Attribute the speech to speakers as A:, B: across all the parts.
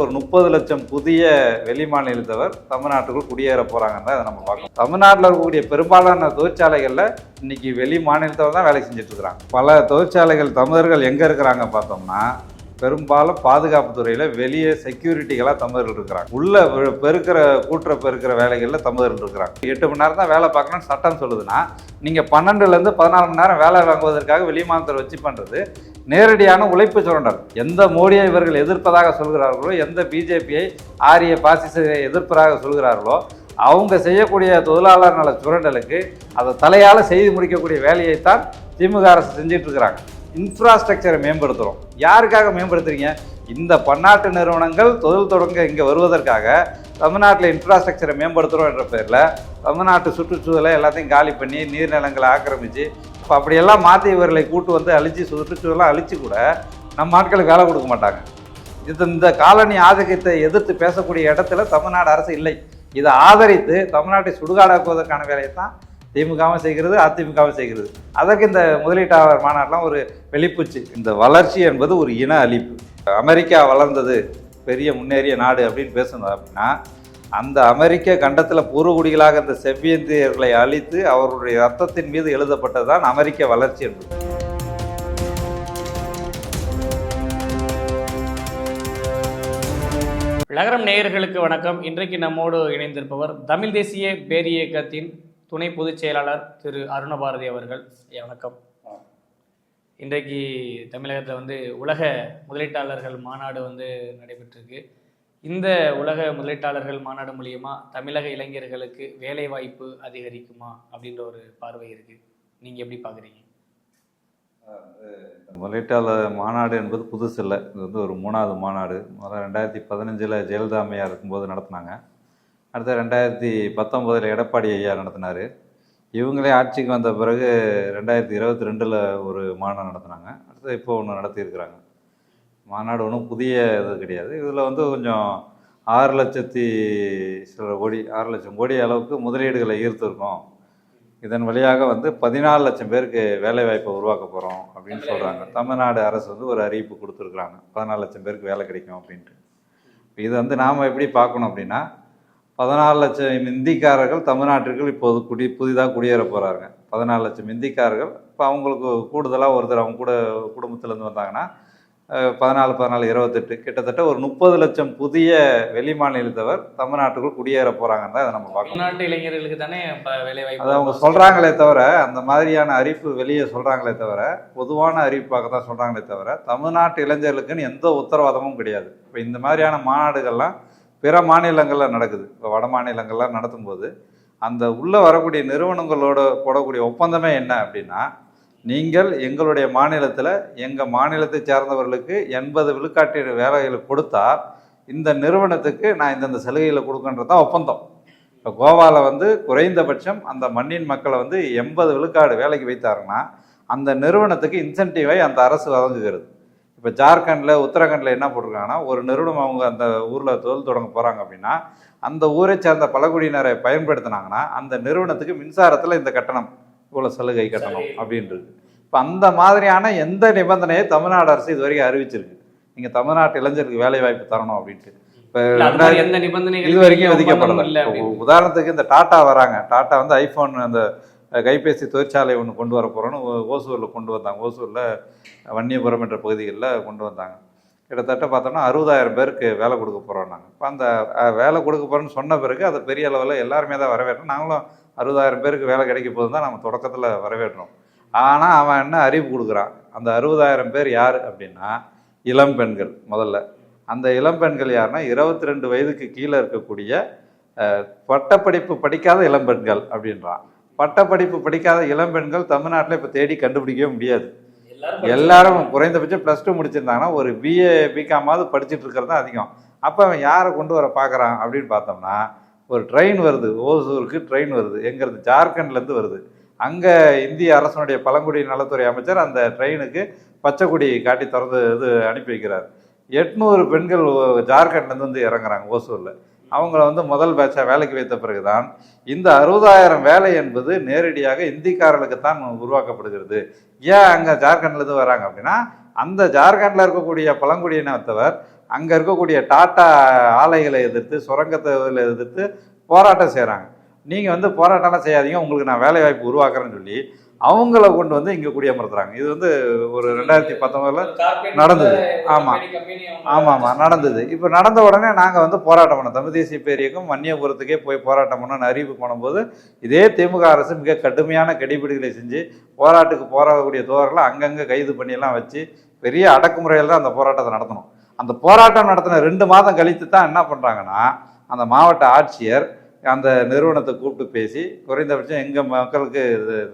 A: ஒரு 30 லட்சம் புதிய வெளி மாநிலத்தவர் தமிழ்நாட்டுக்குள் குடியேற போகிறாங்கன்னு தான் இதை நம்ம பார்க்கணும். தமிழ்நாட்டில் இருக்கக்கூடிய பெரும்பாலான தொழிற்சாலைகளில் இன்னைக்கு வெளி மாநிலத்தவர் தான் வேலை செஞ்சுட்டு இருக்கிறாங்க. பல தொழிற்சாலைகள் தமிழர்கள் எங்கே இருக்கிறாங்க பார்த்தோம்னா, பெரும்பாலும் பாதுகாப்பு துறையில் வெளியே செக்யூரிட்டிகளாக தமிழர்கள் இருக்கிறாங்க. உள்ள பெருக்கிற வேலைகளில் தமிழர்கள் இருக்கிறாங்க. 8 மணி நேரம் தான் வேலை பார்க்கணும்னு சட்டம் சொல்லுதுன்னா, நீங்கள் 12லேருந்து 14 மணி நேரம் வேலை வாங்குவதற்காக வெளி மாநிலத்தில் வச்சு பண்ணுறது நேரடியான உழைப்பு சுரண்டல். எந்த மோடியை இவர்கள் எதிர்ப்பதாக சொல்கிறார்களோ, எந்த பிஜேபியை ஆரிய பாசிசத்தை எதிர்ப்பதாக சொல்கிறார்களோ, அவங்க செய்யக்கூடிய தொழிலாளர் நல சுரண்டலுக்கு அதை தலையால் செய்து முடிக்கக்கூடிய வேலையைத்தான் திமுக அரசு செஞ்சுட்டு இருக்கிறாங்க. இன்ஃப்ராஸ்ட்ரக்சரை மேம்படுத்துகிறோம். யாருக்காக மேம்படுத்துறீங்க? இந்த பன்னாட்டு நிறுவனங்கள் தொழில் தொடங்க இங்கே வருவதற்காக தமிழ்நாட்டில் இன்ஃப்ராஸ்ட்ரக்சரை மேம்படுத்துகிறோம் என்ற பேரில் தமிழ்நாட்டு சுற்றுச்சூழலை எல்லாத்தையும் காலி பண்ணி நீர்நிலங்களை ஆக்கிரமித்து இப்போ அப்படியெல்லாம் மாற்றி இவர்களை கூட்டு வந்து அழித்து சுற்றுச்சூழலாம் அழித்து கூட நம்ம ஆட்களுக்கு வேலை கொடுக்க மாட்டாங்க. இந்த காலனி ஆதிக்கத்தை எதிர்த்து பேசக்கூடிய இடத்துல தமிழ்நாடு அரசு இல்லை. இதை ஆதரித்து தமிழ்நாட்டை சுடுகாடாக்குவதற்கான வேலையை தான் திமுகவும் செய்கிறது, அதிமுகவும் செய்கிறது. அதற்கு இந்த முதலீட்டாளர் மாநாட்டெலாம் ஒரு வெளிப்பூச்சு. இந்த வளர்ச்சி என்பது ஒரு இன அழிப்பு. அமெரிக்கா வளர்ந்தது, பெரிய முன்னேறிய நாடு அப்படின்னு பேசணும் அப்படின்னா, அந்த அமெரிக்க கண்டத்தில் பூர்வகுடிகளாக இந்த செவ்வியந்தியர்களை அழித்து அவருடைய ரத்தத்தின் மீது எழுதப்பட்டது தான் அமெரிக்க வளர்ச்சி என்பது.
B: நகரம் நேயர்களுக்கு வணக்கம். இன்றைக்கு நம்மோடு இணைந்திருப்பவர் தமிழ் தேசிய பேர் இயக்கத்தின் துணை பொதுச் செயலாளர் திரு அருணபாரதி அவர்கள். வணக்கம். இன்றைக்கு தமிழகத்தில் உலக முதலீட்டாளர்கள் மாநாடு நடைபெற்றிருக்கு. இந்த உலக முதலீட்டாளர்கள் மாநாடு மூலியமா தமிழக இளைஞர்களுக்கு வேலை வாய்ப்பு அதிகரிக்குமா அப்படின்ற ஒரு பார்வை இருக்கு. நீங்க எப்படி பாக்குறீங்க?
A: முதலீட்டாளர் மாநாடு என்பது புதுசு இல்லை. இது ஒரு 3வது மாநாடு. முதல்ல 2015 ஜெயலலிதா அம்மையார் இருக்கும்போது நடத்தினாங்க. அடுத்த 2019 எடப்பாடி ஐயா நடத்தினார். இவங்களே ஆட்சிக்கு வந்த பிறகு 2022 ஒரு மாநாடு நடத்தினாங்க. அடுத்து இப்போ ஒன்று நடத்தியிருக்கிறாங்க. மாநாடு ஒன்றும் புதிய இது கிடையாது. இதில் கொஞ்சம் 6 லட்சம் கோடி அளவுக்கு முதலீடுகளை ஈர்த்திருக்கோம். இதன் வழியாக 14 லட்சம் பேருக்கு வேலைவாய்ப்பை உருவாக்க போகிறோம் அப்படின்னு சொல்கிறாங்க. தமிழ்நாடு அரசு ஒரு அறிவிப்பு கொடுத்துருக்குறாங்க, 14 லட்சம் பேருக்கு வேலை கிடைக்கும் அப்படின்ட்டு. இது நாம் எப்படி பார்க்கணும் அப்படின்னா, 14 லட்சம் இந்திக்காரர்கள் தமிழ்நாட்டிற்கு இப்போது புதிதாக குடியேற போகிறாங்க. 14 லட்சம் இந்திக்காரர்கள். இப்போ அவங்களுக்கு கூடுதலாக ஒருத்தர் அவங்க கூட குடும்பத்திலேருந்து வந்தாங்கன்னா 14, 28 கிட்டத்தட்ட ஒரு 30 லட்சம் புதிய வெளி மாநிலத்தவர் தமிழ்நாட்டுக்குள் குடியேற போகிறாங்கன்னு தான் இதை நம்ம பார்க்கணும்.
B: நாட்டு இளைஞர்களுக்கு தானே வேலை வாய்ப்பு
A: அது அவங்க சொல்கிறாங்களே தவிர, அந்த மாதிரியான அறிவிப்பு வெளியே சொல்கிறாங்களே தவிர, பொதுவான அறிவிப்பாக தான் சொல்கிறாங்களே தவிர, தமிழ்நாட்டு இளைஞர்களுக்குன்னு எந்த உத்தரவாதமும் கிடையாது. இப்போ இந்த மாதிரியான மாநாடுகள்லாம் பிற மாநிலங்களில் நடக்குது. இப்போ வட மாநிலங்கள்லாம் நடத்தும்போது அந்த உள்ளே வரக்கூடிய நிறுவனங்களோட போடக்கூடிய ஒப்பந்தமே என்ன அப்படின்னா, நீங்கள் எங்களுடைய மாநிலத்தில் எங்கள் மாநிலத்தை சேர்ந்தவர்களுக்கு 80 விழுக்காட்டு வேலைகளை கொடுத்தா இந்த நிறுவனத்துக்கு நான் இந்தந்த சலுகைகளை கொடுக்கன்றது தான் ஒப்பந்தம். இப்போ கோவாவில் குறைந்தபட்சம் அந்த மண்ணின் மக்களை 80 விழுக்காடு வேலைக்கு வைத்தாருன்னா அந்த நிறுவனத்துக்கு இன்சென்டிவை அந்த அரசு வழங்குகிறது. இப்போ ஜார்க்கண்டில், உத்தரகாண்டில் என்ன போட்டிருக்காங்கன்னா, ஒரு நிறுவனம் அவங்க அந்த ஊரில் தொழில் தொடங்க போகிறாங்க அப்படின்னா, அந்த ஊரை சேர்ந்த பழங்குடியினரை பயன்படுத்தினாங்கன்னா அந்த நிறுவனத்துக்கு மின்சாரத்தில் இந்த கட்டணம் இவ்வளோ சலுகை கட்டணம் அப்படின்றது. இப்போ அந்த மாதிரியான எந்த நிபந்தனையை தமிழ்நாடு அரசு இது வரைக்கும் அறிவிச்சிருக்கு, நீங்கள் தமிழ்நாட்டு இளைஞருக்கு வேலை வாய்ப்பு தரணும் அப்படின்ட்டு. இப்போ இது வரைக்கும் விதிக்கப்படலை. உதாரணத்துக்கு இந்த டாட்டா வராங்க. டாட்டா ஐஃபோன் அந்த கைபேசி தொழிற்சாலை ஒன்று கொண்டு வர போகிறோன்னு ஓசூரில் கொண்டு வந்தாங்க. ஓசூரில் வன்னியபுரம் என்ற பகுதிகளில் கொண்டு வந்தாங்க. கிட்டத்தட்ட பார்த்தோம்னா 60,000 பேருக்கு வேலை கொடுக்க போகிறோம் நாங்கள். இப்போ அந்த வேலை கொடுக்க போகிறோன்னு சொன்ன பிறகு அதை பெரிய அளவில் எல்லாருமே தான் வரவேற்றோம். நாங்களும் 60,000 பேருக்கு வேலை கிடைக்க போது தான் நம்ம தொடக்கத்தில் வரவேற்றோம். ஆனால் அவன் என்ன அறிவிப்பு கொடுக்குறான், அந்த 60,000 பேர் யார் அப்படின்னா இளம் பெண்கள். முதல்ல அந்த இளம் பெண்கள் யாருன்னா 22 வயதுக்கு கீழே இருக்கக்கூடிய பட்டப்படிப்பு படிக்காத இளம்பெண்கள் அப்படின்றான். பட்டப்படிப்பு படிக்காத இளம்பெண்கள் தமிழ்நாட்டில் இப்போ தேடி கண்டுபிடிக்கவே முடியாது. எல்லாரும் குறைந்தபட்சம் +2 முடிச்சிருந்தாங்கன்னா ஒரு BA BCOM படிச்சுட்டு இருக்கிறது தான் அதிகம். அப்போ அவன் யாரை கொண்டு வர பார்க்குறான் அப்படின்னு பார்த்தோம்னா, ஒரு ட்ரெயின் வருது, ஓசூருக்கு ட்ரெயின் வருது. எங்கிறது? ஜார்க்கண்ட்லேருந்து வருது. அங்கே இந்திய அரசனுடைய பழங்குடி நலத்துறை அமைச்சர் அந்த ட்ரெயினுக்கு பச்சை கொடி காட்டி திறந்து அனுப்பி வைக்கிறார். 800 பெண்கள் ஜார்க்கண்ட்லேருந்து இறங்குறாங்க ஓசூரில். அவங்கள முதல் பேட்சாக வேலைக்கு வைத்த பிறகுதான் இந்த 60,000 வேலை என்பது நேரடியாக இந்திக்காரர்களுக்கு தான் உருவாக்கப்படுகிறது. ஏன் அங்கே ஜார்க்கண்ட்லேருந்து வராங்க அப்படின்னா, அந்த ஜார்க்கண்டில் இருக்கக்கூடிய பழங்குடியினத்தவர் அங்கே இருக்கக்கூடிய டாட்டா ஆலைகளை எதிர்த்து, சுரங்கத்தை எதிர்த்து போராட்டம் செய்கிறாங்க. நீங்கள் வந்து போராட்டம்லாம் செய்யாதீங்க, உங்களுக்கு நான் வேலை வாய்ப்பு உருவாக்குறேன்னு சொல்லி அவங்கள கொண்டு வந்து இங்கே குடியமர்த்துறாங்க. இது வந்து ஒரு 2019 நடந்தது. ஆமாம் நடந்தது. இப்போ நடந்த உடனே நாங்கள் வந்து போராட்டம் பண்ணோம். தமிழ் தேசிய பேரியக்கம் வன்னியபுரத்துக்கே போய் போராட்டம் பண்ணோன்னு அறிவிப்பு பண்ணும்போது இதே திமுக அரசு மிக கடுமையான கெடிபிடிகளை செஞ்சு போராட்டுக்கு போராடக்கூடிய தோழர்களை அங்கங்கே கைது பண்ணியெல்லாம் வச்சு பெரிய அடக்குமுறையில் தான் அந்த போராட்டத்தை நடத்தணும். அந்த போராட்டம் நடத்தின 2 மாதம் கழித்து தான் என்ன பண்ணுறாங்கன்னா, அந்த மாவட்ட ஆட்சியர் அந்த நிறுவனத்தை கூப்பிட்டு பேசி குறைந்தபட்சம் எங்கள் மக்களுக்கு,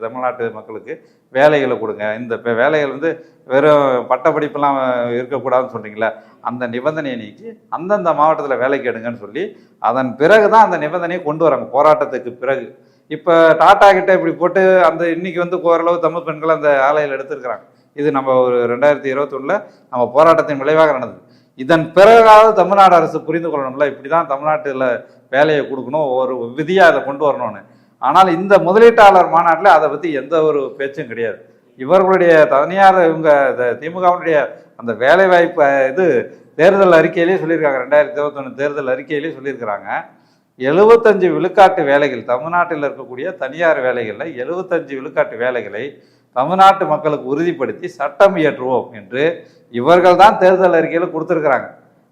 A: தமிழ்நாட்டு மக்களுக்கு வேலைகளை கொடுங்க, இந்த வேலைகள் வந்து வெறும் பட்டப்படிப்பெல்லாம் இருக்கக்கூடாதுன்னு சொல்கிறீங்களே, அந்த நிபந்தனையை நீக்கி அந்தந்த மாவட்டத்தில் வேலைக்கு எடுங்கன்னு சொல்லி அதன் பிறகு தான் அந்த நிபந்தனையை கொண்டு வராங்க போராட்டத்துக்கு பிறகு. இப்போ டாடா கிட்ட இப்படி போட்டு அந்த இன்னைக்கு வந்து ஓரளவு தமிழ் பெண்கள் அந்த ஆலையில் எடுத்திருக்கிறாங்க. இது நம்ம ஒரு 2021 நம்ம போராட்டத்தின் விளைவாக நடந்தது. இதன் பிறகாவது தமிழ்நாடு அரசு புரிந்து கொள்ளணும்ல, இப்படி தான் தமிழ்நாட்டில் வேலையை கொடுக்கணும், ஒரு விதியாக அதை கொண்டு வரணும்னு. ஆனால் இந்த முதலீட்டாளர் மாநாட்டில் அதை பற்றி எந்த ஒரு பேச்சும் கிடையாது. இவர்களுடைய தனியார் இவங்க திமுகவுடைய அந்த வேலை வாய்ப்பு இது தேர்தல் அறிக்கையிலேயே சொல்லியிருக்காங்க. 2021 தேர்தல் அறிக்கையிலேயே சொல்லியிருக்கிறாங்க, 75 விழுக்காட்டு வேலைகள் தமிழ்நாட்டில் இருக்கக்கூடிய தனியார் வேலைகளில் 75 விழுக்காட்டு வேலைகளை தமிழ்நாட்டு மக்களுக்கு உறுதிப்படுத்தி சட்டம் இயற்றுவோம் என்று இவர்கள் தான் தேர்தல் அறிக்கையில் கொடுத்துருக்குறாங்க.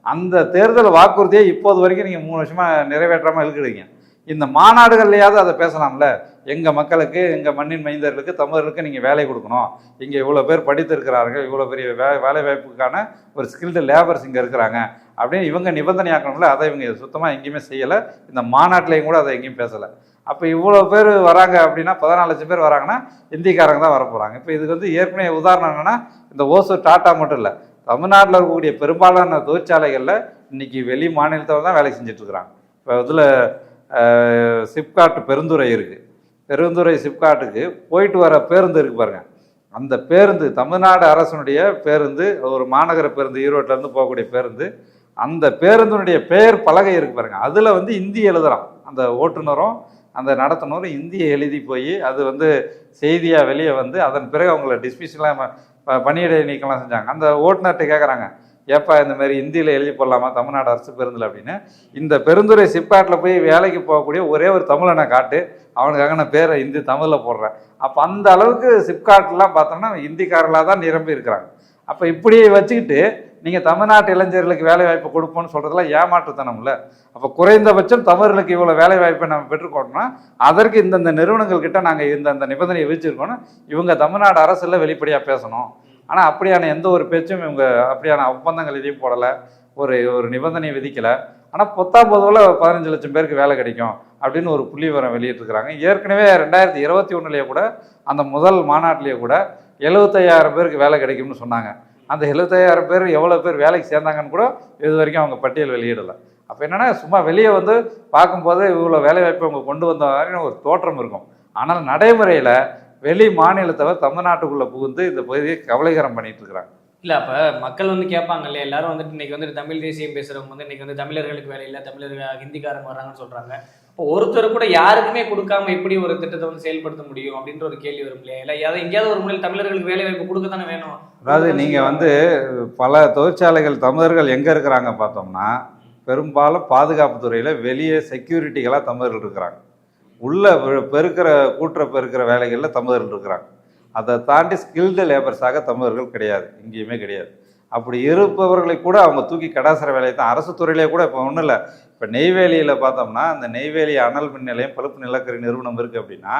A: அந்த தேர்தல் வாக்குறுதியை இப்போது வரைக்கும் நீங்கள் 3 வருஷமாக நிறைவேற்றாமல் இருக்கிறீங்க. இந்த மாநாடுகள்லையாவது அதை பேசலாம்ல, எங்கள் மக்களுக்கு, எங்கள் மண்ணின் மைந்தர்களுக்கு, தமிழர்களுக்கு நீங்கள் வேலை கொடுக்கணும், இங்கே இவ்வளோ பேர் படித்திருக்கிறார்கள், இவ்வளோ பெரிய வேலை வாய்ப்புக்கான ஒரு ஸ்கில்டு லேபர்ஸ் இங்கே இருக்கிறாங்க அப்படின்னு இவங்க நிபந்தனையாக்கணும்ல, அதை இவங்க சுத்தமாக எங்கேயுமே செய்யலை. இந்த மாநாட்டிலையும் கூட அதை எங்கேயும் பேசலை. அப்போ இவ்வளோ பேர் வராங்க அப்படின்னா, 14 லட்சம் பேர் வராங்கன்னா இந்திக்காரங்க தான் வரப்போகிறாங்க. இப்போ இதுக்கு வந்து ஏற்கனவே உதாரணம் என்னென்னா, இந்த ஓசூர் டாட்டா மட்டும் இல்லை, தமிழ்நாட்டில் இருக்கக்கூடிய பெரும்பாலான தொழிற்சாலைகளில் இன்றைக்கி வெளி மாநிலத்தில் தான் வேலை செஞ்சிட்ருக்குறாங்க. இப்போ இதில் சிப்காட் பெருந்துறை இருக்குது, பெருந்துறை சிப்காட்டுக்கு போயிட்டு வர பேருந்து இருக்குது பாருங்கள், அந்த பேருந்து தமிழ்நாடு அரசனுடைய பேருந்து, ஒரு மாநகர பேருந்து, ஈரோட்டிலேருந்து போகக்கூடிய பேருந்து, அந்த பேருந்தினுடைய பெயர் பலகை இருக்குது பாருங்கள், அதில் வந்து இந்தி எழுதுகிறான் அந்த ஓட்டுநரும் அந்த நடத்துனரும் இந்தியை எழுதி போய் அது வந்து செய்தியாக வெளியே வந்து அதன் பிறகு அவங்கள டிஸ்மிஸ்லாம் பணியிடை நீக்கலாம் செஞ்சாங்க. அந்த ஓட்டுநர்கிட்ட கேட்குறாங்க, ஏப்பா இந்த மாதிரி இந்தியில் எழுதி போடலாமா தமிழ்நாடு அரசு பேருந்தில் அப்படின்னு. இந்த பெருந்துறை சிப்காட்டில் போய் வேலைக்கு போகக்கூடிய ஒரே ஒரு தமிழனை காட்டு, அவனுக்காக நான் பேரை இந்தி தமிழில் போடுறேன். அப்போ அந்த அளவுக்கு சிப்காட்லாம் பார்த்தோம்னா இந்திக்காரர்களாக தான் நிரம்பி இருக்கிறாங்க. அப்போ இப்படி வச்சுக்கிட்டு நீங்கள் தமிழ்நாட்டு இளைஞர்களுக்கு வேலை வாய்ப்பு கொடுப்போம்னு சொல்கிறதுலாம் ஏமாற்றுத்தனம்ல. அப்போ குறைந்தபட்சம் தமிழர்களுக்கு இவ்வளோ வேலை வாய்ப்பை நம்ம பெற்றுக்கோட்டோம்னா அதற்கு இந்தந்த நிறுவனங்கள்கிட்ட நாங்கள் இந்த நிபந்தனையை வச்சுருக்கோன்னு இவங்க தமிழ்நாடு அரசில் வெளிப்படையாக பேசணும். ஆனால் அப்படியான எந்த ஒரு பேச்சும் இவங்க அப்படியான ஒப்பந்தங்கள் எதையும் போடலை, ஒரு நிபந்தனையை விதிக்கலை. ஆனால் 19 15 லட்சம் பேருக்கு வேலை கிடைக்கும் அப்படின்னு ஒரு புள்ளி விவரம் வெளியிட்டிருக்கிறாங்க. ஏற்கனவே 2021 கூட அந்த முதல் மாநாட்டிலேயே கூட 75,000 பேருக்கு வேலை கிடைக்கும்னு சொன்னாங்க. அந்த 75,000 பேர் எவ்வளோ பேர் வேலைக்கு சேர்ந்தாங்கன்னு கூட இது வரைக்கும் அவங்க பட்டியல் வெளியிடலை. அப்போ என்னென்னா, சும்மா வெளியே வந்து பார்க்கும்போது இவ்வளோ வேலை வாய்ப்பை அவங்க கொண்டு வந்த மாதிரின்னு ஒரு தோற்றம் இருக்கும். ஆனால் நடைமுறையில் வெளி மாநிலத்தவர் தமிழ்நாட்டுக்குள்ளே புகுந்து இந்த பகுதியை கவலைகரம் பண்ணிட்டு இருக்கிறாங்க.
B: இல்லை, அப்போ மக்கள் வந்து கேட்பாங்க இல்லையா, எல்லாரும் வந்துட்டு இன்றைக்கி வந்துட்டு தமிழ் தேசியம் பேசுகிறவங்க வந்து இன்றைக்கி வந்து தமிழர்களுக்கு வேலை இல்லை, தமிழர்கள் ஹிந்திக்காரங்க வர்றாங்கன்னு சொல்கிறாங்க. இப்போ ஒருத்தர் கூட யாருக்குமே கொடுக்காம எப்படி ஒரு திட்டத்தை வந்து செயல்படுத்த முடியும் அப்படின்ற ஒரு கேள்வி வரும் இல்லையா? இல்லை எங்கேயாவது ஒரு முறையில் தமிழர்களுக்கு வேலை வாய்ப்பு கொடுக்க தானே வேணும்.
A: அதாவது நீங்கள் வந்து பல தொழிற்சாலைகள் தமிழர்கள் எங்கே இருக்கிறாங்க பார்த்தோம்னா, பெரும்பாலும் பாதுகாப்பு துறையில் வெளியே செக்யூரிட்டிகளாக தமிழர்கள் இருக்கிறாங்க. உள்ள கூட்டுற பெருக்கிற வேலைகளில் தமிழர்கள் இருக்கிறாங்க. அதை தாண்டி ஸ்கில்டு லேபர்ஸாக தமிழர்கள் கிடையாது, எங்கேயுமே கிடையாது. அப்படி இருப்பவர்களை கூட அவங்க தூக்கி கடாசர வேலையை தான் அரசு துறையிலே கூட இப்போ ஒன்றும் இல்லை. இப்போ நெய்வேலியில் பார்த்தோம்னா, அந்த நெய்வேலி அனல் மின் நிலையம், பழுப்பு நிலக்கரி நிறுவனம் இருக்குது அப்படின்னா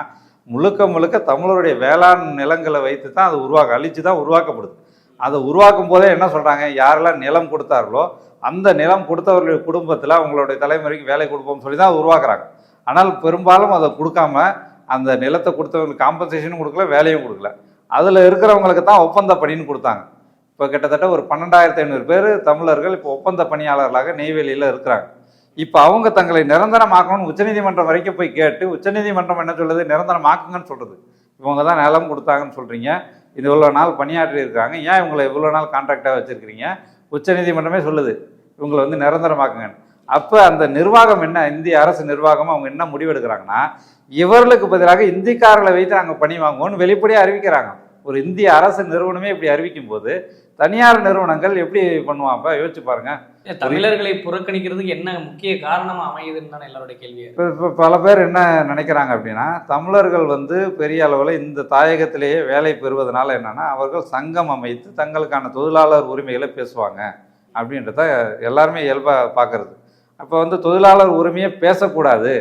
A: முழுக்க தமிழருடைய வேளாண் நிலங்களை வைத்து தான் அது அழித்து தான் உருவாக்கப்படுது. அதை உருவாக்கும் போதே என்ன சொல்கிறாங்க, யாரெல்லாம் நிலம் கொடுத்தார்களோ அந்த நிலம் கொடுத்தவர்களுடைய குடும்பத்தில் அவங்களுடைய தலைமுறைக்கு வேலை கொடுப்போம்னு சொல்லி தான் உருவாக்குறாங்க. ஆனால் பெரும்பாலும் அதை கொடுக்காம அந்த நிலத்தை கொடுத்தவங்களுக்கு காம்பன்சேஷனும் கொடுக்கல, வேலையும் கொடுக்கல. அதில் இருக்கிறவங்களுக்கு தான் ஒப்பந்த பணின்னு கொடுத்தாங்க. இப்போ கிட்டத்தட்ட ஒரு 12,500 பேர் தமிழர்கள் இப்போ ஒப்பந்த பணியாளர்களாக நெய்வேலியில் இருக்கிறாங்க. இப்போ அவங்க தங்களை நிரந்தரமாக்கணும்னு உச்சநீதிமன்றம் வரைக்கும் போய் கேட்டு, உச்சநீதிமன்றம் என்ன சொல்லுது, நிரந்தரமாக்குங்கன்னு சொல்கிறது. இவங்க தான் நிலம் கொடுத்தாங்கன்னு சொல்கிறீங்க, இது இவ்வளோ நாள் பணியாற்றி இருக்காங்க, ஏன் இவங்களை இவ்வளோ நாள் கான்ட்ராக்டாக வச்சுருக்கிறீங்க, உச்சநீதிமன்றமே சொல்லுது இவங்களை வந்து நிரந்தரமாக்குங்கன்னு. அப்போ அந்த நிர்வாகம் என்ன, இந்திய அரசு நிர்வாகம் அவங்க என்ன முடிவெடுக்கிறாங்கன்னா, இவர்களுக்கு பதிலாக இந்திக்காரர்களை வைத்து நாங்கள் பணி வாங்குவோம்னு வெளிப்படையாக அறிவிக்கிறாங்க. ஒரு இந்திய அரசு நிறுவனமே இப்படி அறிவிக்கும் போது தனியார் நிறுவனங்கள் எப்படி பண்ணுவாங்க யோசிச்சு பாருங்க.
B: தமிழர்களை புறக்கணிக்கிறதுக்கு என்ன முக்கிய காரணமா அமையுதுன்னு தானே எல்லாருடைய கேள்வி.
A: இப்போ பல பேர் என்ன நினைக்கிறாங்க அப்படின்னா, தமிழர்கள் வந்து பெரிய அளவில் இந்த தாயகத்திலேயே வேலை பெறுவதனால என்னன்னா, அவர்கள் சங்கம் அமைத்து தங்களுக்கான தொழிலாளர் உரிமைகளை பேசுவாங்க அப்படின்றத எல்லாருமே இயல்பாக பார்க்கறது. அப்போ வந்து தொழிலாளர் உரிமையை பேசக்கூடாது,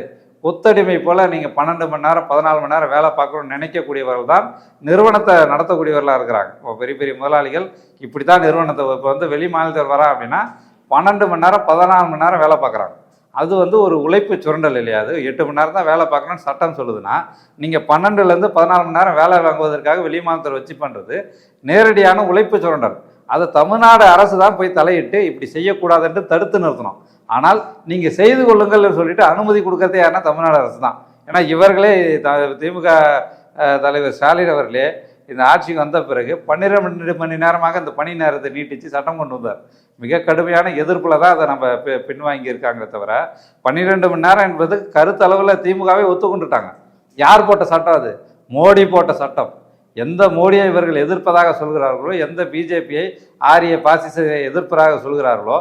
A: ஒத்தடிமை போல் நீங்கள் 12 மணி நேரம் 14 மணி நேரம் வேலை பார்க்கணும்னு நினைக்கக்கூடியவர்கள் தான் நிறுவனத்தை நடத்தக்கூடியவர்களாக இருக்கிறாங்க. இப்போ பெரிய பெரிய முதலாளிகள் இப்படி தான் நிறுவனத்தை, இப்போ வந்து வெளி மாநிலத்தில் வரா அப்படின்னா 12 மணி நேரம் 14 மணி நேரம் வேலை பார்க்குறாங்க. அது வந்து ஒரு உழைப்பு சுரண்டல் இல்லையா? அது 8 மணி நேரம் தான் வேலை பார்க்கணும்னு சட்டம் சொல்லுதுன்னா, நீங்கள் 12லேருந்து 14 மணி நேரம் வேலை வாங்குவதற்காக வெளி மாநிலத்தில் வச்சு பண்ணுறது நேரடியான உழைப்பு சுரண்டல். அதை தமிழ்நாடு அரசு தான் போய் தலையிட்டு இப்படி செய்யக்கூடாதுன்ட்டு தடுத்து நிறுத்தணும். ஆனால் நீங்கள் செய்து கொள்ளுங்கள்னு சொல்லிட்டு அனுமதி கொடுக்கறதே யாருன்னா தமிழ்நாடு அரசு தான். ஏன்னா இவர்களே திமுக தலைவர் ஸ்டாலின் அவர்களே இந்த ஆட்சிக்கு வந்த பிறகு 12 மணி நேரமாக அந்த பணி நேரத்தை நீட்டிச்சு சட்டம் கொண்டு வந்தார். மிக கடுமையான எதிர்ப்பில் தான் அதை நம்ம பின்வாங்கி இருக்காங்களே தவிர 12 மணி நேரம் என்பது கருத்தளவில் திமுகவே ஒத்துக்கொண்டுட்டாங்க. யார் போட்ட சட்டம் அது? மோடி போட்ட சட்டம். எந்த மோடியை இவர்கள் எதிர்ப்பதாக சொல்கிறார்களோ, எந்த பிஜேபியை ஆரிய பாசிச எதிர்ப்பதாக சொல்கிறார்களோ,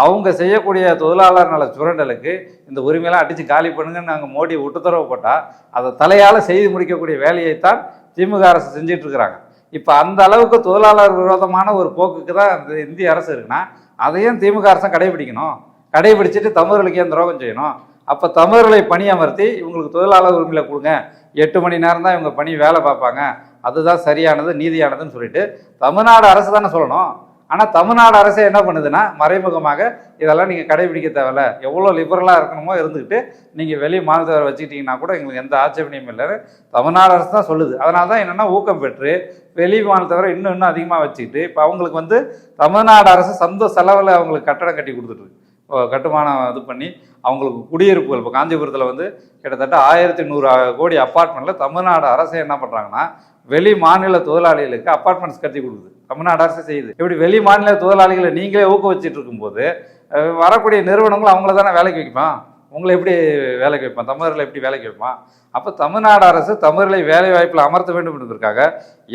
A: அவங்க செய்யக்கூடிய தொழிலாளர் நல சுரண்டலுக்கு இந்த உரிமையெல்லாம் அடித்து காலி பண்ணுங்கன்னு நாங்கள் மோடி உத்தரவு போட்டால் அதை தலையால் செய்து முடிக்கக்கூடிய வேலையைத்தான் திமுக அரசு செஞ்சிட்டு இருக்கிறாங்க. இப்போ அந்த அளவுக்கு தொழிலாளர் விரோதமான ஒரு போக்குக்கு தான் இந்த இந்திய அரசு இருக்குன்னா, அதையும் திமுக அரசு கடைபிடிக்கணும். கடைபிடிச்சிட்டு தமிழர்களுக்கு ஏன் துரோகம் செய்யணும்? அப்போ தமிழர்களை பணியமர்த்தி இவங்களுக்கு தொழிலாளர் உரிமையில கொடுங்க, 8 மணி நேரம் தான் இவங்க பணி வேலை பார்ப்பாங்க, அதுதான் சரியானது நீதியானதுன்னு சொல்லிட்டு தமிழ்நாடு அரசு தானே சொல்லணும். ஆனால் தமிழ்நாடு அரசே என்ன பண்ணுதுன்னா, மறைமுகமாக இதெல்லாம் நீங்கள் கடைபிடிக்க தேவையில்ல, எவ்வளோ லிபரலாக இருக்கணுமோ இருந்துக்கிட்டு நீங்கள் வெளி மாநிலத்தை வச்சுக்கிட்டிங்கன்னா கூட எங்களுக்கு எந்த ஆட்சேபனையும் இல்லைன்னு தமிழ்நாடு அரசு தான் சொல்லுது. அதனால தான் என்னென்னா ஊக்கம் பெற்று வெளி மாநிலத்தவரை இன்னும் அதிகமாக வச்சுக்கிட்டு இப்போ அவங்களுக்கு வந்து தமிழ்நாடு அரசு சொந்த செலவில் அவங்களுக்கு கட்டடம் கட்டி கொடுத்துட்ருக்கு. கட்டுமானம் இது பண்ணி அவங்களுக்கு குடியிருப்புகள், இப்போ காஞ்சிபுரத்தில் வந்து கிட்டத்தட்ட 1100 கோடி அப்பார்ட்மெண்ட்டில் தமிழ்நாடு அரசு என்ன பண்ணுறாங்கன்னா, வெளி மாநில தொழிலாளிகளுக்கு அப்பார்ட்மெண்ட்ஸ் கட்டி கொடுக்குது. தமிழ்நாடு அரசு செய்யுது. இப்படி வெளி மாநில தொழிலாளிகளை நீங்களே ஊக்குவிச்சிட்டு இருக்கும்போது வரக்கூடிய நிறுவனங்கள் அவங்கள தானே வேலைக்கு வைப்பான். உங்களை எப்படி வேலைக்கு வைப்பான்? தமிழர்களை எப்படி வேலைக்கு வைப்பான்? அப்போ தமிழ்நாடு அரசு தமிழர்களை வேலை வாய்ப்பில் அமர்த்த வேண்டும் என்பதற்காக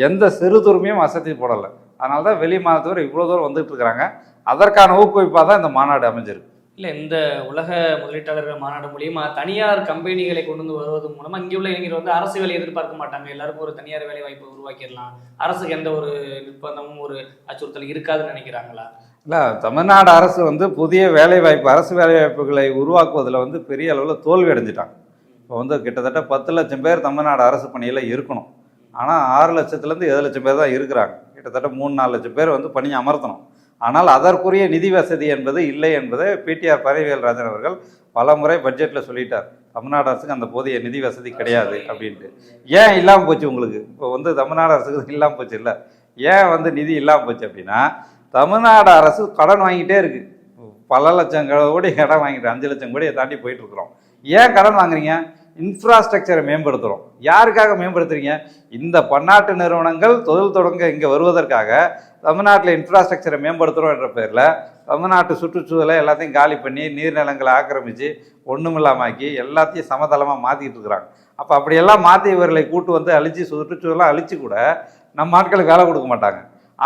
A: எந்த சிறு துருமையும் அசத்தி போடலை. அதனால தான் வெளி மாநிலத்தவர் இவ்வளோ தூரம் வந்துட்டு இருக்கிறாங்க. அதற்கான ஊக்குவிப்பாக தான் இந்த மாநாடு அமைஞ்சிருக்கு.
B: இல்லை, இந்த உலக முதலீட்டாளர்கள் மாநாடு மூலியமா தனியார் கம்பெனிகளை கொண்டு வந்து வருவது மூலமா இங்கே உள்ள இளைஞர் வந்து அரசு வேலை எதிர்பார்க்க மாட்டாங்க. எல்லாருக்கும் ஒரு தனியார் வேலை வாய்ப்பை உருவாக்கிடலாம், அரசுக்கு எந்த ஒரு நிர்பந்தமும் ஒரு அச்சுறுத்தல் இருக்காதுன்னு நினைக்கிறாங்களா?
A: இல்லை, தமிழ்நாடு அரசு வந்து புதிய வேலைவாய்ப்பு, அரசு வேலைவாய்ப்புகளை உருவாக்குவதில் வந்து பெரிய அளவில் தோல்வி அடைஞ்சிட்டாங்க. இப்போ வந்து கிட்டத்தட்ட 10 லட்சம் பேர் தமிழ்நாடு அரசு பணியில் இருக்கணும். ஆனால் 6 லட்சத்துலேருந்து 7 லட்சம் பேர் தான் இருக்கிறாங்க. கிட்டத்தட்ட 3-4 லட்சம் பேர் வந்து பணியை அமர்த்தணும். ஆனால் அதற்குரிய நிதி வசதி என்பது இல்லை என்பதை பிடிஆர் பரவிவேல் ராஜன் அவர்கள் பல முறை பட்ஜெட்டில் சொல்லிட்டார். தமிழ்நாடு அரசுக்கு அந்த போதிய நிதி வசதி கிடையாது அப்படின்ட்டு. ஏன் இல்லாமல் போச்சு உங்களுக்கு? இப்போ வந்து தமிழ்நாடு அரசுக்கு இல்லாமல் போச்சு இல்லை, ஏன் வந்து நிதி இல்லாமல் போச்சு அப்படின்னா, தமிழ்நாடு அரசு கடன் வாங்கிட்டே இருக்குது. பல லட்சம் கோடி கடன் வாங்கிட்டு 5 லட்சம் கோடியை தாண்டி போயிட்டு இருக்கிறோம். ஏன் கடன் வாங்குறீங்க? இன்ஃப்ராஸ்ட்ரக்சரை மேம்படுத்துகிறோம். யாருக்காக மேம்படுத்துறீங்க? இந்த பன்னாட்டு நிறுவனங்கள் தொழில் தொடங்க இங்கே வருவதற்காக தமிழ்நாட்டில் இன்ஃப்ராஸ்ட்ரக்சரை மேம்படுத்துகிறோம் என்ற பேரில் தமிழ்நாட்டு சுற்றுச்சூழலை எல்லாத்தையும் காலி பண்ணி நீர்நிலங்களை ஆக்கிரமித்து ஒன்றுமில்லாமாக்கி எல்லாத்தையும் சமதளமாக மாற்றிக்கிட்டு இருக்கிறாங்க. அப்போ அப்படியெல்லாம் மாற்றி இவர்களை கூட்டு வந்து அழித்து சுற்றுச்சூழலை அழித்து கூட நம்ம ஆட்களுக்கு வேலை கொடுக்க மாட்டாங்க.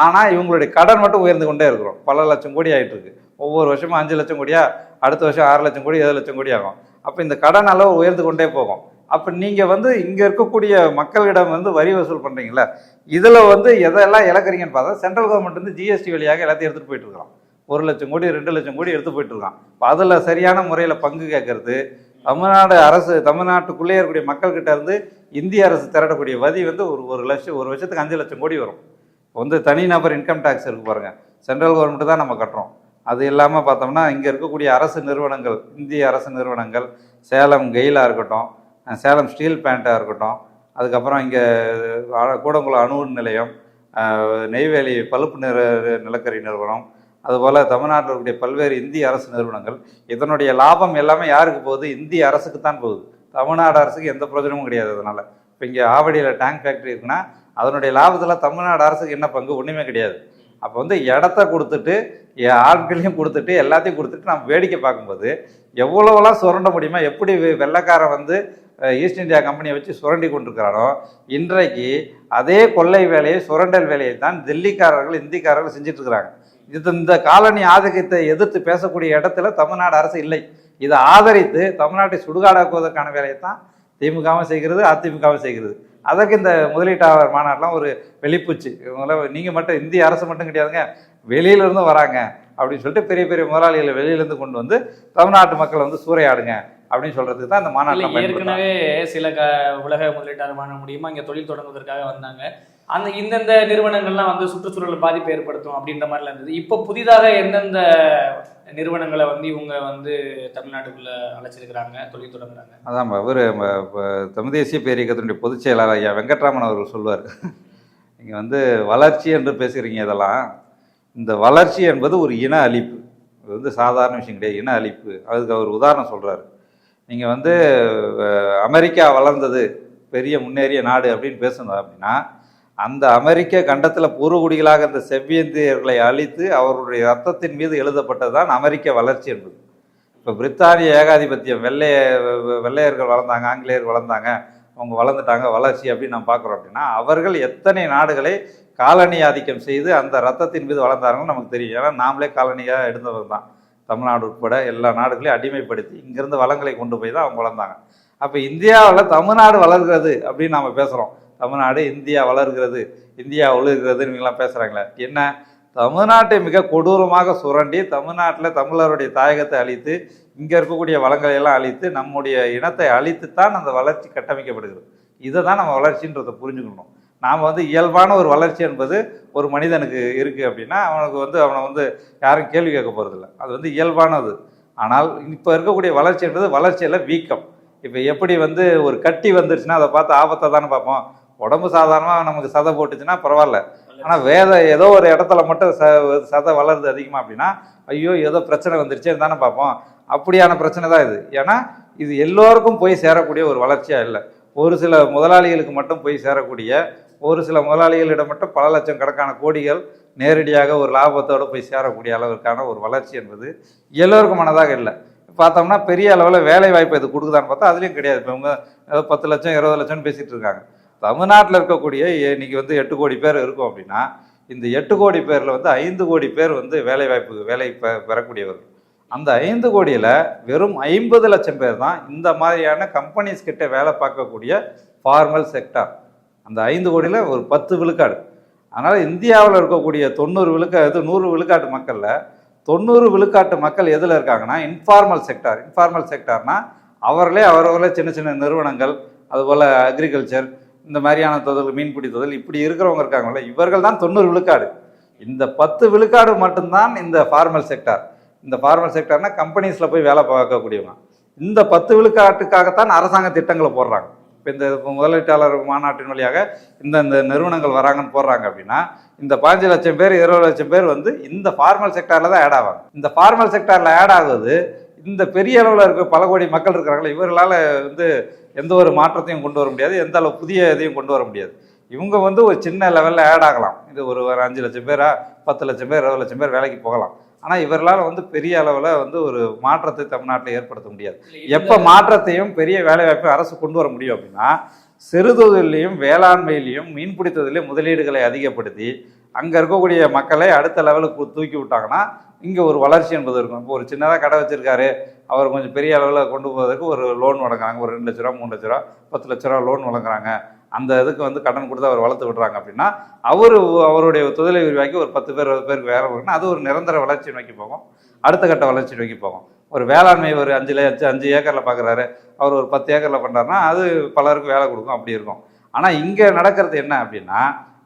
A: ஆனால் இவங்களுடைய கடன் மட்டும் உயர்ந்து கொண்டே இருக்கிறோம். பல லட்சம் கோடி ஆகிட்டு இருக்கு. ஒவ்வொரு வருஷமும் 5 லட்சம் கோடியா, அடுத்த வருஷம் 6 லட்சம் கோடி 7 லட்சம் கோடி ஆகும். அப்போ இந்த கடன் அளவு உயர்ந்து கொண்டே போகும். அப்போ நீங்கள் வந்து இங்கே இருக்கக்கூடிய மக்களிடம் வந்து வரி வசூல் பண்ணுறீங்களா, இதில் வந்து எதெல்லாம் இழக்கிறீங்கன்னு பார்த்தா சென்ட்ரல் கவர்மெண்ட் வந்து ஜிஎஸ்டி வழியாக எல்லாத்தையும் எடுத்துகிட்டு போயிட்டு இருக்கான். 1 லட்சம் கோடி 2 லட்சம் கோடி எடுத்து போயிட்டு இருக்கான். இப்போ அதில் சரியான முறையில் பங்கு கேட்கறது, தமிழ்நாடு அரசு தமிழ்நாட்டுக்குள்ளே இருக்கக்கூடிய மக்கள்கிட்ட இருந்து இந்திய அரசு திரட்டக்கூடிய வரி வந்து ஒரு வருஷத்துக்கு 5 லட்சம் கோடி வரும். வந்து தனிநபர் இன்கம் டேக்ஸ் இருக்குது பாருங்கள், சென்ட்ரல் கவர்மெண்ட் தான் நம்ம கட்டுறோம். அது இல்லாமல் பார்த்தோம்னா இங்கே இருக்கக்கூடிய அரசு நிறுவனங்கள், இந்திய அரசு நிறுவனங்கள், சேலம் கெயிலாக இருக்கட்டும், சேலம் ஸ்டீல் பிளான்ட்டாக இருக்கட்டும், அதுக்கப்புறம் இங்கே கூடங்குளம் அணு நிலையம், நெய்வேலி பழுப்பு நிலக்கரி நிறுவனம், அதுபோல் தமிழ்நாட்டில் இருக்கக்கூடிய பல்வேறு இந்திய அரசு நிறுவனங்கள், இதனுடைய லாபம் எல்லாமே யாருக்கு போகுது? இந்திய அரசுக்கு தான் போகுது. தமிழ்நாடு அரசுக்கு எந்த பிரயோஜனமும் கிடையாது. அதனால் இப்போ இங்கே ஆவடியில் டேங்க் ஃபேக்ட்ரி இருக்குன்னா அதனுடைய லாபத்தில் தமிழ்நாடு அரசுக்கு என்ன பங்கு? ஒன்றுமே கிடையாது. அப்போ வந்து இடத்த கொடுத்துட்டு ஆட்களையும் கொடுத்துட்டு எல்லாத்தையும் கொடுத்துட்டு நம்ம வேடிக்கை பார்க்கும்போது எவ்வளோவெல்லாம் சுரண்ட முடியுமா? எப்படி வெள்ளைக்காரன் வந்து ஈஸ்ட் இந்தியா கம்பெனியை வச்சு சுரண்டி கொண்டிருக்கிறானோ, இன்றைக்கு அதே கொள்ளை வேலையை, சுரண்டல் வேலையை தான் டெல்லிக்காரர்கள், இந்திக்காரர்கள் செஞ்சுட்டு இருக்கிறாங்க. இந்த காலனி ஆதிக்கத்தை எதிர்த்து பேசக்கூடிய இடத்துல தமிழ்நாடு அரசு இல்லை. இதை ஆதரித்து தமிழ்நாட்டை சுடுகாடாக்குவதற்கான வேலையை தான் திமுகவும் செய்கிறது, அதிமுகவும் செய்கிறது. அதற்கு இந்த முதலீட்டாளர் மாநாட்டெலாம் ஒரு வெளிப்பூச்சு. இவங்கள நீங்கள் மட்டும் இந்திய அரசு மட்டும் கிடையாதுங்க, வெளியிலேருந்து வராங்க அப்படின்னு சொல்லிட்டு பெரிய பெரிய முதலாளிகளை வெளியிலேருந்து கொண்டு வந்து தமிழ்நாட்டு மக்கள் வந்து சூறையாடுங்க அப்படின்னு சொல்றதுக்கு தான் இந்த மாநாட்டில்.
B: ஏற்கனவே சில உலக முதலீட்டாளர் மாநாடு முடியுமா இங்கே தொழில் தொடங்குவதற்காக வந்தாங்க. அந்த இந்தந்த நிறுவனங்கள்லாம் வந்து சுற்றுச்சூழல் பாதிப்பு ஏற்படுத்தும் அப்படின்ற மாதிரிலாம் இருந்தது. இப்போ புதிதாக எந்தெந்த நிறுவனங்களை வந்து இவங்க வந்து தமிழ்நாட்டுக்குள்ள அழைச்சிருக்கிறாங்க, தொழில் தொடங்குறாங்க?
A: அதான் இவர் தமிழ் தேசிய பேரியக்கத்தினுடைய பொதுச் செயலாளர் ஐயா வெங்கட்ராமன் அவர்கள் சொல்லுவார், நீங்கள் வந்து வளர்ச்சி என்று பேசுகிறீங்க, இதெல்லாம் இந்த வளர்ச்சி என்பது ஒரு இன அழிப்பு. இது வந்து சாதாரண விஷயம் கிடையாது, இன அழிப்பு. அதுக்கு அவர் உதாரணம் சொல்கிறார். நீங்கள் வந்து அமெரிக்கா வளர்ந்தது, பெரிய முன்னேறிய நாடு அப்படின்னு பேசணும் அப்படின்னா, அந்த அமெரிக்க கண்டத்தில் பூர்வகுடிகளாக இருந்த செவ்வியந்தியர்களை அழித்து அவருடைய ரத்தத்தின் மீது எழுதப்பட்டது தான் அமெரிக்க வளர்ச்சி என்பது. இப்போ பிரித்தானிய ஏகாதிபத்தியம், வெள்ளையர்கள் வளர்ந்தாங்க, ஆங்கிலேயர்கள் வளர்ந்தாங்க, அவங்க வளர்ந்துட்டாங்க, வளர்ச்சி அப்படின்னு நம்ம பார்க்குறோம் அப்படின்னா, அவர்கள் எத்தனை நாடுகளை காலனி ஆதிக்கம் செய்து அந்த ரத்தத்தின் மீது வளர்ந்தாருன்னு நமக்கு தெரியும். ஏன்னா நாமளே காலனியாக எடுத்தவர் தான். தமிழ்நாடு உட்பட எல்லா நாடுகளையும் அடிமைப்படுத்தி இங்கேருந்து வளங்களை கொண்டு போய் தான் அவங்க வளர்ந்தாங்க. அப்போ இந்தியாவில் தமிழ்நாடு வளர்கிறது அப்படின்னு நாம் பேசுகிறோம். தமிழ்நாடு இந்தியா வளர்கிறது, இந்தியா ஒழுகிறதுன்னு இவங்கெல்லாம் பேசுகிறாங்களே, என்ன? தமிழ்நாட்டை மிக கொடூரமாக சுரண்டி தமிழ்நாட்டில் தமிழருடைய தாயகத்தை அழித்து இங்கே இருக்கக்கூடிய வளங்களை எல்லாம் அழித்து நம்முடைய இனத்தை அழித்து தான் அந்த வளர்ச்சி கட்டமைக்கப்படுகிறது. இதை தான் நம்ம வளர்ச்சின்றதை புரிஞ்சுக்கணும். நாம் வந்து இயல்பான ஒரு வளர்ச்சி என்பது ஒரு மனிதனுக்கு இருக்குது அப்படின்னா அவனை வந்து யாரும் கேள்வி கேட்க போகிறதில்ல, அது வந்து இயல்பானது. ஆனால் இப்போ இருக்கக்கூடிய வளர்ச்சி என்பது வளர்ச்சியில் வீக்கம். இப்போ எப்படி வந்து ஒரு கட்டி வந்துருச்சுன்னா அதை பார்த்து ஆபத்தை தானே பார்ப்போம். உடம்பு சாதாரணமாக நமக்கு சதை போட்டுச்சுன்னா பரவாயில்ல, ஆனால் ஏதோ ஒரு இடத்துல மட்டும் சதை வளருது அதிகமாக அப்படின்னா ஐயோ ஏதோ பிரச்சனை வந்துருச்சேன்னு தானே பார்ப்போம். அப்படியான பிரச்சனை தான் இது. ஏன்னா இது எல்லோருக்கும் போய் சேரக்கூடிய ஒரு வளர்ச்சியாக இல்லை. ஒரு சில முதலாளிகளுக்கு மட்டும் போய் சேரக்கூடிய, ஒரு சில முதலாளிகளிடம் மட்டும் பல லட்சம் கணக்கான கோடிகள் நேரடியாக ஒரு லாபத்தோடு போய் சேரக்கூடிய அளவிற்கான ஒரு வளர்ச்சி என்பது எல்லோருக்கும் மனதாக இல்லை. பார்த்தோம்னா பெரிய அளவில் வேலை வாய்ப்பு இது கொடுக்குதான்னு பார்த்தா அதுலேயும் கிடையாது. இப்போ இவங்க 10 லட்சம் 20 லட்சம்னு பேசிகிட்டு இருக்காங்க. தமிழ்நாட்டில் இருக்கக்கூடிய இன்னைக்கு வந்து 8 கோடி பேர் இருக்கும் அப்படின்னா, இந்த 8 கோடி பேரில் வந்து 5 கோடி பேர் வந்து வேலை பெறக்கூடியவர்கள். அந்த 5 கோடியில் வெறும் 50 லட்சம் பேர் தான் இந்த மாதிரியான கம்பெனிஸ் கிட்ட வேலை பார்க்கக்கூடிய ஃபார்மல் செக்டார். அந்த 5 கோடியில் ஒரு 10 விழுக்காடு. அதனால் இந்தியாவில் இருக்கக்கூடிய 100 விழுக்காட்டு மக்களில் 90 விழுக்காட்டு மக்கள் எதில் இருக்காங்கன்னா இன்ஃபார்மல் செக்டார். இன்ஃபார்மல் செக்டார்னா அவர்களே சின்ன சின்ன நிறுவனங்கள், அதுபோல் அக்ரிகல்ச்சர், இந்த மாதிரியான தொழில், மீன்பிடி தொழில், இப்படி இருக்கிறவங்க இருக்காங்கல்ல, இவர்கள் தான் 90 விழுக்காடு. இந்த 10 விழுக்காடு மட்டும்தான் இந்த ஃபார்மல் செக்டார். இந்த ஃபார்மல் செக்டார்னா கம்பெனிஸில் போய் வேலை பார்க்கக்கூடியவங்க. இந்த 10 விழுக்காட்டுக்காகத்தான் அரசாங்க திட்டங்களை போடுறாங்க. இப்போ இந்த முதலீட்டாளர் மாநாட்டின் வழியாக இந்த நிறுவனங்கள் வராங்கன்னு போடுறாங்க அப்படின்னா, இந்த 15 லட்சம் பேர் 20 லட்சம் பேர் வந்து இந்த ஃபார்மல் செக்டாரில் தான் ஆட் ஆவாங்க. இந்த ஃபார்மல் செக்டாரில் ஆட் ஆகுது இந்த பெரிய அளவில் இருக்க பல கோடி மக்கள் இருக்கிறாங்களே, இவர்களால் வந்து எந்த ஒரு மாற்றத்தையும் கொண்டு வர முடியாது, எந்த அளவு புதிய இதையும் கொண்டு வர முடியாது. இவங்க வந்து ஒரு சின்ன லெவலில் ஆட் ஆகலாம். இது ஒரு 5 லட்சம் பேரா 10 லட்சம் பேர் 20 லட்சம் பேர் வேலைக்கு போகலாம். ஆனால் இவர்களால் வந்து பெரிய அளவில் வந்து ஒரு மாற்றத்தை தமிழ்நாட்டில் ஏற்படுத்த முடியாது. எப்போ மாற்றத்தையும் பெரிய வேலைவாய்ப்பையும் அரசு கொண்டு வர முடியும் அப்படின்னா, சிறுதொழிலையும் வேளாண்மையிலையும் மீன்பிடி தொழிலையும் முதலீடுகளை அதிகப்படுத்தி அங்கே இருக்கக்கூடிய மக்களை அடுத்த லெவலுக்கு தூக்கி விட்டாங்கன்னா இங்கே ஒரு வளர்ச்சி என்பது இருக்கும். இப்போ ஒரு சின்னதாக கடை வச்சுருக்காரு, அவர் கொஞ்சம் பெரிய அளவில் கொண்டு போவதற்கு ஒரு லோன் வழங்குறாங்க. ஒரு 2 லட்ச ரூபா 3 லட்ச ரூபா 10 லட்ச ரூபா லோன் வழங்குறாங்க. அந்த இதுக்கு வந்து கடன் கொடுத்து அவர் வளர்த்து விடுறாங்க அப்படின்னா, அவருடைய தொழிலை விரிவாக்கி ஒரு 10 பேர் 20 பேருக்கு வேலை கொடுக்கணும். அது ஒரு நிரந்தர வளர்ச்சி நோக்கி போகும், அடுத்த கட்ட வளர்ச்சி நோக்கி போகும். ஒரு வேளாண்மை ஒரு 5 ஏக்கரில் பார்க்குறாரு, அவர் ஒரு 10 ஏக்கரில் பண்ணுறாருன்னா அது பலருக்கு வேலை கொடுக்கும், அப்படி இருக்கும். ஆனால் இங்கே நடக்கிறது என்ன அப்படின்னா,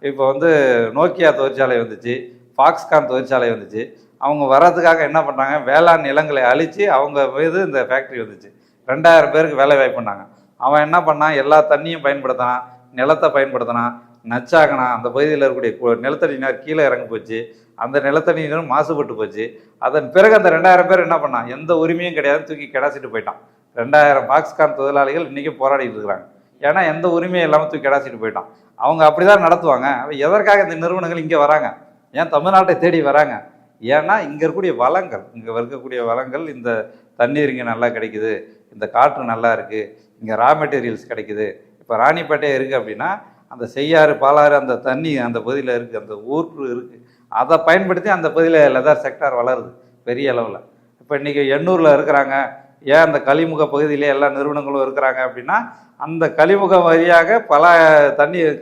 A: இப்போ வந்து நோக்கியா தொழிற்சாலை வந்துச்சு, ஃபாக்ஸ்கான் தொழிற்சாலை வந்துச்சு. அவங்க வர்றதுக்காக என்ன பண்ணுறாங்க, வேளாண் நிலங்களை அழித்து அவங்க மீது இந்த ஃபேக்ட்ரி வந்துச்சு. 2000 பேருக்கு வேலை வாய்ப்பு பண்ணாங்க. அவன் என்ன பண்ணான், எல்லா தண்ணியும் பயன்படுத்தினான், நிலத்தை பயன்படுத்தினான், நச்சாகினான். அந்த பகுதியில் இருக்கக்கூடிய நிலத்தடி நீர் கீழே இறங்கி போச்சு, அந்த நிலத்தடி நீரும் மாசுபட்டு போச்சு. அதன் பிறகு அந்த 2000 பேர் என்ன பண்ணான், எந்த உரிமையும் கிடையாது, தூக்கி கிடாசிட்டு போயிட்டான். 2000 ஃபாக்ஸ்கான் தொழிலாளிகள் இன்றைக்கும் போராடிட்டு இருக்கிறாங்க. ஏன்னா எந்த உரிமையும் இல்லாமல் தூக்கி கிடாசிட்டு போயிட்டான். அவங்க அப்படி தான் நடத்துவாங்க. எதற்காக இந்த நிறுவனங்கள் இங்கே வராங்க, ஏன் தமிழ்நாட்டை தேடி வராங்க? ஏன்னா இங்கே இருக்கக்கூடிய வளங்கள், இந்த தண்ணீர் இங்கே நல்லா கிடைக்குது, இந்த காற்று நல்லா இருக்குது, இங்கே ரா மெட்டீரியல்ஸ் கிடைக்குது. இப்போ ராணிப்பேட்டை இருக்குது அப்படின்னா அந்த செய்யாறு பாலாறு அந்த தண்ணி அந்த பகுதியில் இருக்குது, அந்த ஊற்று இருக்குது. அதை பயன்படுத்தி அந்த பகுதியில் லெதர் செக்டார் வளருது பெரிய அளவில். இப்போ இன்றைக்கி எண்ணூரில் இருக்கிறாங்க, ஏன் அந்த கலிமுக பகுதியிலே எல்லா நிறுவனங்களும் இருக்கிறாங்க அப்படின்னா அந்த கலிமுகம் வழியாக பல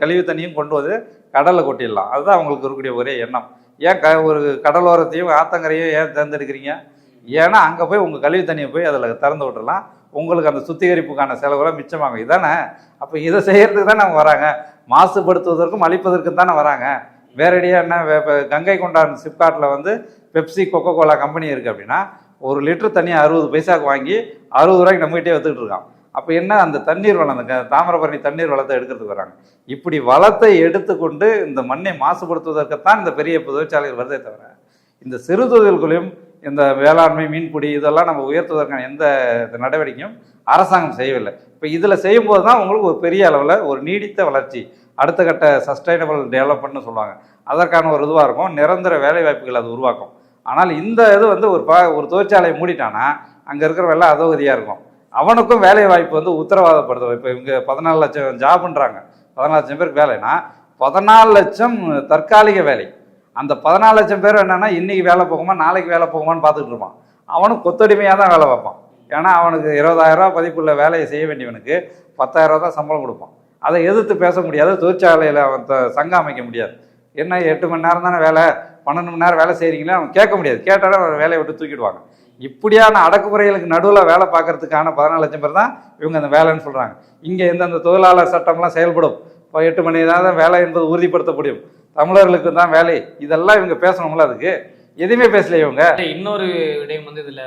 A: கழிவு தண்ணியும் கொண்டு வந்து கடலில் கொட்டிடலாம். அதுதான் அவங்களுக்கு இருக்கக்கூடிய ஒரே எண்ணம். ஏன் ஒரு கடலோரத்தையும் ஆத்தங்கரையும் ஏன் தேர்ந்தெடுக்கிறீங்க? ஏன்னா அங்கே போய் உங்கள் கழிவு தண்ணியை போய் அதில் திறந்து விட்டுறலாம், உங்களுக்கு அந்த சுத்திகரிப்புக்கான செலவுலாம் மிச்சமாகும். இதானே? அப்போ இதை செய்கிறதுக்கு தானே அவங்க வராங்க, மாசுபடுத்துவதற்கும் அழிப்பதற்கும் தானே வராங்க. வேறடியாக என்ன, இப்போ கங்கை கொண்டான் சிப்காட்டில் வந்து பெப்சி கொக்கோ கோலா கம்பெனி இருக்குது அப்படின்னா 1 லிட்டர் தண்ணியை 60 பைசாவுக்கு வாங்கி 60 ரூபாய்க்கு நம்மகிட்டே வித்துக்கிட்டு இருக்கான். அப்போ என்ன, அந்த தண்ணீர் வளம், அந்த தாமிரபரணி தண்ணீர் வளத்தை எடுக்கிறதுக்கு வராங்க. இப்படி வளத்தை எடுத்துக்கொண்டு இந்த மண்ணை மாசுபடுத்துவதற்குத்தான் இந்த பெரிய தொழிற்சாலைகள் வருதே தவிர இந்த சிறு தொழில்களையும் இந்த வேளாண்மை மீன்பிடி இதெல்லாம் நம்ம உயர்த்துவதற்கான எந்த நடவடிக்கையும் அரசாங்கம் செய்யவில்லை. இப்போ இதில் செய்யும்போது தான் உங்களுக்கு ஒரு பெரிய அளவில் ஒரு நீடித்த வளர்ச்சி, அடுத்த கட்ட சஸ்டைனபிள் டெவலப்மெண்ட்னு சொல்லுவாங்க, அதற்கான ஒரு இதுவாக இருக்கும், நிரந்தர வேலை வாய்ப்புகள் அது உருவாக்கும். ஆனால் இந்த இது வந்து ஒரு தொழிற்சாலையை மூடிட்டானா அங்கே இருக்கிறவெல்லாம் அதோகதியாக இருக்கும். அவனுக்கும் வேலை வாய்ப்பு வந்து உத்தரவாதப்படுத்தும். இப்போ இவங்க 14 லட்சம் ஜாப்ன்றாங்க, 14 லட்சம் பேருக்கு வேலைன்னா 14 லட்சம் தற்காலிக வேலை. அந்த 14 லட்சம் பேர் என்னன்னா இன்னைக்கு வேலை போகுமா நாளைக்கு வேலை போகுமான்னு பார்த்துக்கிட்டு இருப்பான். அவனும் கொத்தடிமையாக தான் வேலை பார்ப்பான். ஏன்னா அவனுக்கு 20,000 ரூபா மதிப்புள்ள வேலையை செய்ய வேண்டியவனுக்கு 10,000 ரூபா தான் சம்பளம் கொடுப்பான். அதை எதிர்த்து பேச முடியாது, தொழிற்சாலையில் அவன் சங்கம் அமைக்க முடியாது. என்ன 8 மணி நேரம் தானே வேலை, 12 மணி நேரம் வேலை செய்கிறீங்களே அவன் கேட்க முடியாது, கேட்டாலும் அவன் வேலையை விட்டு தூக்கிடுவாங்க. இப்படியான அடக்குமுறைகளுக்கு நடுவில் வேலை பார்க்கறதுக்கான 14 லட்சம் பேர் தான் இவங்க அந்த வேலைன்னு சொல்கிறாங்க. இங்கே எந்தெந்த தொழிலாளர் சட்டம்லாம் செயல்படும், இப்போ 8 மணி நேரம் தான் வேலை என்பது உறுதிப்படுத்த முடியும், தமிழர்களுக்கு தான் வேலை, இதெல்லாம் இவங்க பேசணுங்களா? அதுக்கு எதுவுமே பேசல இவங்க.
B: இன்னொரு விடயம் வந்து இதில்,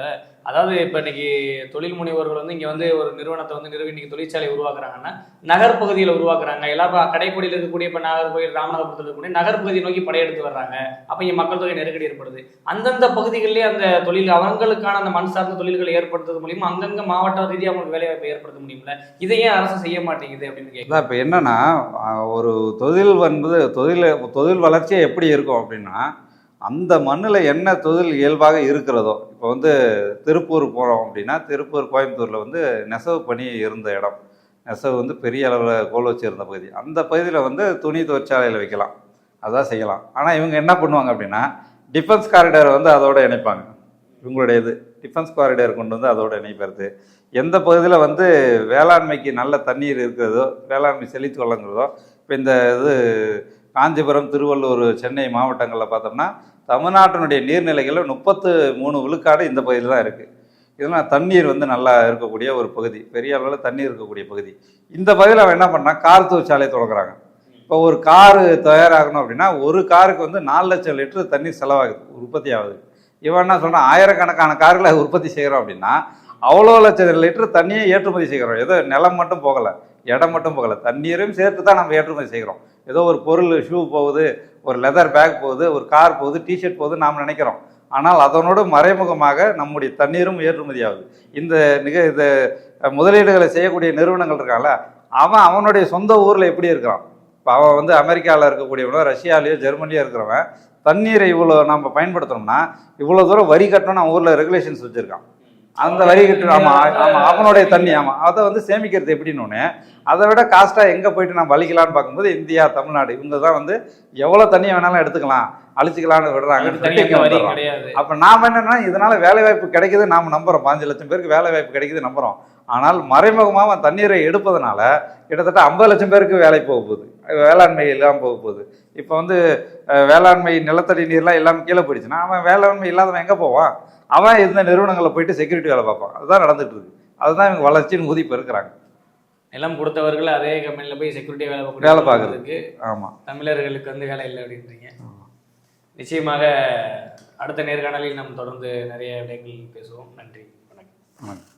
B: அதாவது இப்போ இன்னைக்கு தொழில் முனைவோர்கள் வந்து இங்கே வந்து ஒரு நிறுவனத்தை வந்து இன்னைக்கு தொழிற்சாலை உருவாக்குறாங்கன்னா நகர்பகுதியில் உருவாக்குறாங்க. எல்லாரும் கடைக்கோடியில் இருக்கக்கூடிய இப்போ நாகர்கோவில் ராமநாதபுரத்தில் இருக்கக்கூடிய நகர்பகுதியை நோக்கி படையெடுத்து வர்றாங்க. அப்போ இங்கே மக்கள் தொகை நெருக்கடி ஏற்படுது. அந்தந்த பகுதிகளிலே அந்த தொழில் அவங்களுக்கான அந்த மண் சார்ந்த தொழில்களை ஏற்படுத்துறது மூலியமா அங்கங்கே மாவட்ட ரீதியாக அவங்களுக்கு வேலைவாய்ப்பை ஏற்படுத்த முடியும்ல, இதை ஏன் அரசு செய்ய மாட்டேங்குது அப்படின்னு கேட்குறேன்.
A: இப்போ என்னன்னா, ஒரு தொழில் வந்து தொழில் வளர்ச்சியை எப்படி இருக்கும் அப்படின்னா அந்த மண்ணில் என்ன தொழில் இயல்பாக இருக்கிறதோ. இப்போ வந்து திருப்பூர் போகிறோம் அப்படின்னா திருப்பூர் கோயம்புத்தூரில் வந்து நெசவு பணி இருந்த இடம், நெசவு வந்து பெரிய அளவில் கோல் வச்சு இருந்த பகுதி, அந்த பகுதியில் வந்து துணி தொழிற்சாலையில் வைக்கலாம், அதான் செய்யலாம். ஆனால் இவங்க என்ன பண்ணுவாங்க அப்படின்னா டிஃபென்ஸ் காரிடாரை வந்து அதோடு இணைப்பாங்க. இவங்களுடைய இது டிஃபென்ஸ் காரிடார் கொண்டு வந்து அதோடு இணைப்பது. எந்த பகுதியில் வந்து வேளாண்மைக்கு நல்ல தண்ணீர் இருக்கிறதோ, வேளாண்மை செழித்து வழங்குறதோ, இப்போ இந்த இது காஞ்சிபுரம், திருவள்ளூர், சென்னை மாவட்டங்களில் பார்த்தோம்னா தமிழ்நாட்டினுடைய நீர்நிலைகளில் 33 விழுக்காடு இந்த பகுதியில் தான் இருக்குது. இதெல்லாம் தண்ணீர் வந்து நல்லா இருக்கக்கூடிய ஒரு பகுதி, பெரிய அளவில் தண்ணீர் இருக்கக்கூடிய பகுதி. இந்த பகுதியில் அவன் என்ன பண்ணால் கார் தொழிற்சாலை தொடங்குறாங்க. இப்போ ஒரு காரு தயாராகணும் அப்படின்னா ஒரு காருக்கு வந்து 4 லட்சம் லிட்டர் தண்ணீர் செலவாகுது, உற்பத்தி ஆகுது. இவன் என்ன சொல்கிறான், ஆயிரக்கணக்கான கார்களை உற்பத்தி செய்கிறோம் அப்படின்னா அவ்வளோ லட்சம் லிட்டர் தண்ணியை ஏற்றுமதி செய்கிறோம். ஏதோ நிலம் மட்டும் போகலை, இடம் மட்டும் போகலை, தண்ணீரும் சேர்த்து தான் நம்ம ஏற்றுமதி செய்கிறோம். ஏதோ ஒரு பொருள், ஷூ போகுது, ஒரு லெதர் பேக் போகுது, ஒரு கார் போகுது, டிஷர்ட் போகுது நாம் நினைக்கிறோம். ஆனால் அதனோடு மறைமுகமாக நம்முடைய தண்ணீரும் ஏற்றுமதி ஆகுது. இந்த முதலீடுகளை செய்யக்கூடிய நிறுவனங்கள் இருக்காங்கல்ல, அவனுடைய சொந்த ஊரில் எப்படி இருக்கிறான். இப்போ அவன் வந்து அமெரிக்காவில் இருக்கக்கூடியவனோ ரஷ்யாலேயோ ஜெர்மனியோ இருக்கிறவன் தண்ணீரை இவ்வளோ நம்ம பயன்படுத்தணும்னா இவ்வளோ தூரம் வரி கட்டணும்னு அவன் ஊரில் ரெகுலேஷன்ஸ் வச்சுருக்கான். அந்த வரி கட்டு அவனுடைய தண்ணி அதை வந்து சேமிக்கிறது எப்படின்னு அதை விட காஸ்ட்டாக எங்கே போயிட்டு நம்ம அழிக்கலான்னு பார்க்கும்போது இந்தியா, தமிழ்நாடு இவங்க தான் வந்து எவ்வளோ தண்ணியை வேணாலும் எடுத்துக்கலாம், அழிச்சிக்கலான்னு விடுறாங்க. அப்போ நாம் என்னன்னா இதனால வேலை வாய்ப்பு கிடைக்குது நாம் நம்புறோம், 5 லட்சம் பேருக்கு வேலை வாய்ப்பு கிடைக்குது நம்புறோம். ஆனால் மறைமுகமாக தண்ணீரை எடுப்பதனால கிட்டத்தட்ட 50 லட்சம் பேருக்கு வேலை போக போகுது, வேளாண்மை எல்லாம் போக போகுது. இப்போ வந்து வேளாண்மை நிலத்தடி நீர்லாம் எல்லாமே கீழே போயிடுச்சுன்னா அவன் வேளாண்மை இல்லாதவன் எங்கே போவான்? அவன் இந்த நிறுவனங்களில் போயிட்டு செக்யூரிட்டி வேலை பார்ப்பான். அதுதான் நடந்துட்டு இருக்கு. அதுதான் இவங்க வளர்ச்சின்னு ஊதிப்பு இருக்கிறாங்க.
B: எல்லாம் கொடுத்தவர்கள் அதே கம்பெனியில் போய் செக்யூரிட்டி
A: வேலை பார்க்கறதுக்கு. ஆமாம்,
B: தமிழர்களுக்கு வந்து வேலை இல்லை அப்படின்றீங்க. நிச்சயமாக அடுத்த நேர்காணலில் நாம் தொடர்ந்து நிறைய விடயங்கள் பேசுவோம். நன்றி, வணக்கம்.